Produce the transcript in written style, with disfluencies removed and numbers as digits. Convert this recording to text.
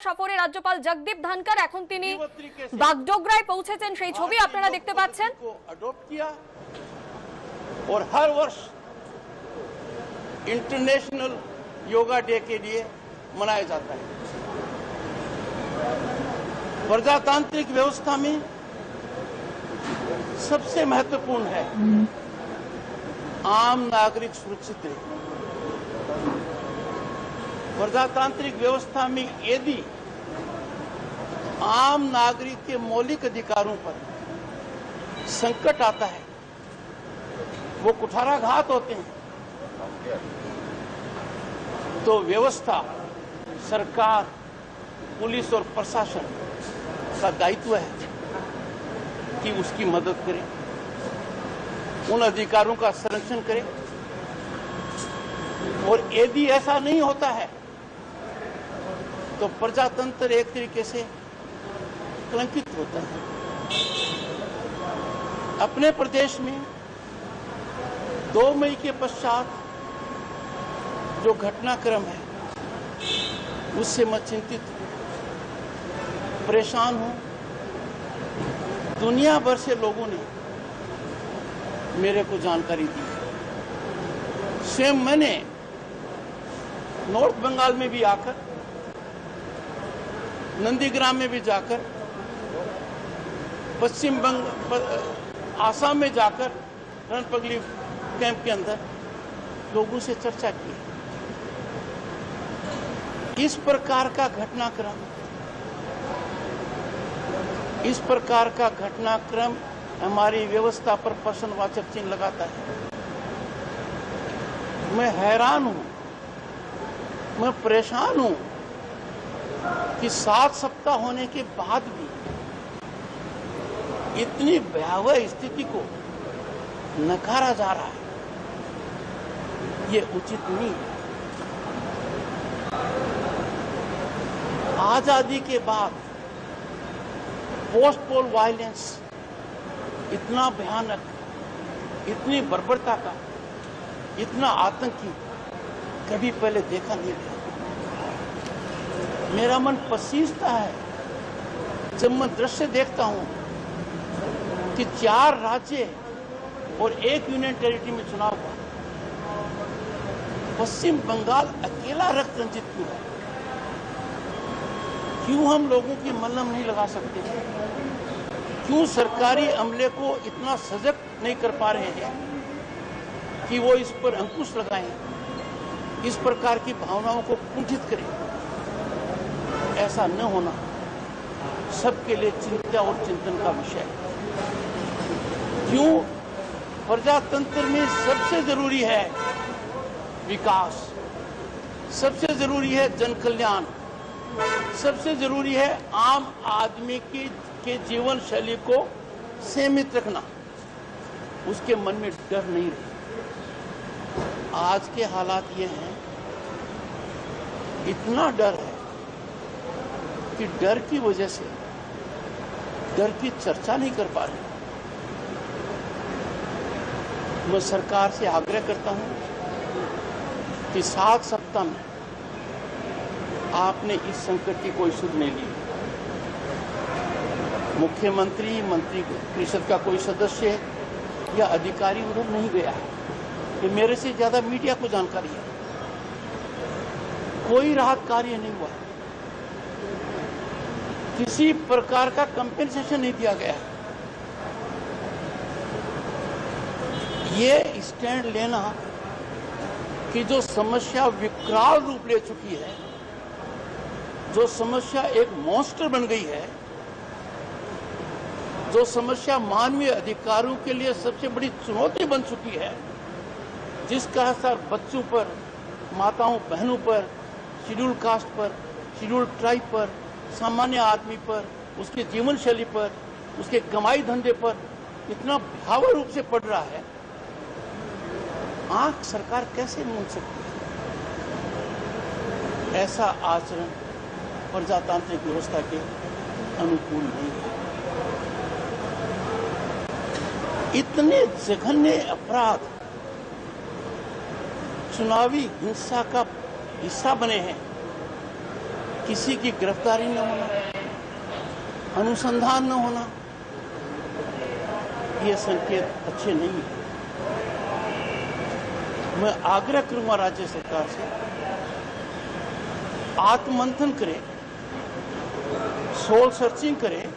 সফরে রাজ্যপাল জগদীপ ধনকর এখন তিনি বাগডোগরায় পৌঁছেছেন, সেই ছবি আপনারা দেখতে পাচ্ছেন। और हर वर्ष इंटरनेशनल योगा डे के लिए मनाया जाता है। प्रजातांत्रिक व्यवस्था में सबसे महत्वपूर्ण है आम नागरिक सुरक्षित रहे। प्रजातांत्रिक व्यवस्था में यदि आम नागरिक के मौलिक अधिकारों पर संकट आता है, वो कुठाराघात होते हैं, तो व्यवस्था, सरकार, पुलिस और प्रशासन का दायित्व है कि उसकी मदद करे, उन अधिकारों का संरक्षण करे। और यदि ऐसा नहीं होता है तो प्रजातंत्र एक तरीके से कलंकित होता है। अपने प्रदेश में 2 मई के पश्चात जो घटनाक्रम है उससे मैं चिंतित हूं, परेशान हूं। दुनिया भर से लोगों ने मेरे को जानकारी दी। स्वयं मैंने नॉर्थ बंगाल में भी आकर, नंदीग्राम में भी जाकर, पश्चिम आसाम में जाकर रणपगली कैंप के अंदर लोगों से चर्चा की। इस प्रकार का घटनाक्रम हमारी व्यवस्था पर प्रश्नवाचक चिन्ह लगाता है। मैं हैरान हूं, मैं परेशान हूं कि 7 सप्ताह होने के बाद भी इतनी भयावह स्थिति को नकारा जा रहा है। ये उचित नहीं है। आजादी के बाद पोस्ट पोल वायलेंस इतना भयानक, इतनी बर्बरता का, इतना आतंकी कभी पहले देखा नहीं गया। मेरा मन पसीजता है जब मैं दृश्य देखता हूं कि 4 राज्य और 1 यूनियन टेरिटरी में चुनाव हुआ। पश्चिम बंगाल अकेला रक्त रंजित क्यों है? क्यों हम लोगों की मल्लम नहीं लगा सकते? क्यों सरकारी अमले को इतना सजग नहीं कर पा रहे हैं कि वो इस पर अंकुश लगाएं, इस प्रकार की भावनाओं को कुंठित करें? ऐसा न होना सबके लिए चिंता और चिंतन का विषय है। क्यों प्रजातंत्र में सबसे जरूरी है विकास, सबसे जरूरी है जन कल्याण, सबसे जरूरी है आम आदमी के जीवन शैली को सीमित रखना, उसके मन में डर नहीं रहे। आज के हालात ये हैं, इतना डर है कि डर की वजह से डर की चर्चा नहीं कर पा रहे। मैं सरकार से आग्रह करता हूं कि 7 सप्ताह में आपने इस संकट की कोई सुध नहीं ली। मुख्यमंत्री, मंत्री परिषद का कोई सदस्य या अधिकारी उधर नहीं गया है। ये मेरे से ज्यादा मीडिया को जानकारी है। कोई राहत कार्य नहीं हुआ, किसी प्रकार का कंपेंसेशन नहीं दिया गया है। ये स्टैंड लेना कि जो समस्या विकराल रूप ले चुकी है, जो समस्या एक मॉन्स्टर बन गई है, जो समस्या मानवीय अधिकारों के लिए सबसे बड़ी चुनौती बन चुकी है, जिसका असर बच्चों पर, माताओं बहनों पर, शेड्यूल कास्ट पर, शेड्यूल ट्राइब पर, सामान्य आदमी पर, उसके जीवन शैली पर, उसके कमाई धंधे पर इतना भयावह रूप से पड़ रहा है। आंख सरकार कैसे मूंद सकती है? ऐसा आचरण प्रजातांत्रिक व्यवस्था के अनुकूल नहीं है। इतने जघन्य अपराध चुनावी हिंसा का हिस्सा बने हैं किसी की गिरफ्तारी न होना, अनुसंधान न होना, ये संकेत अच्छे नहीं है। मैं आग्रह करूंगा राज्य सरकार से, आत्ममंथन करे, सोल सर्चिंग करे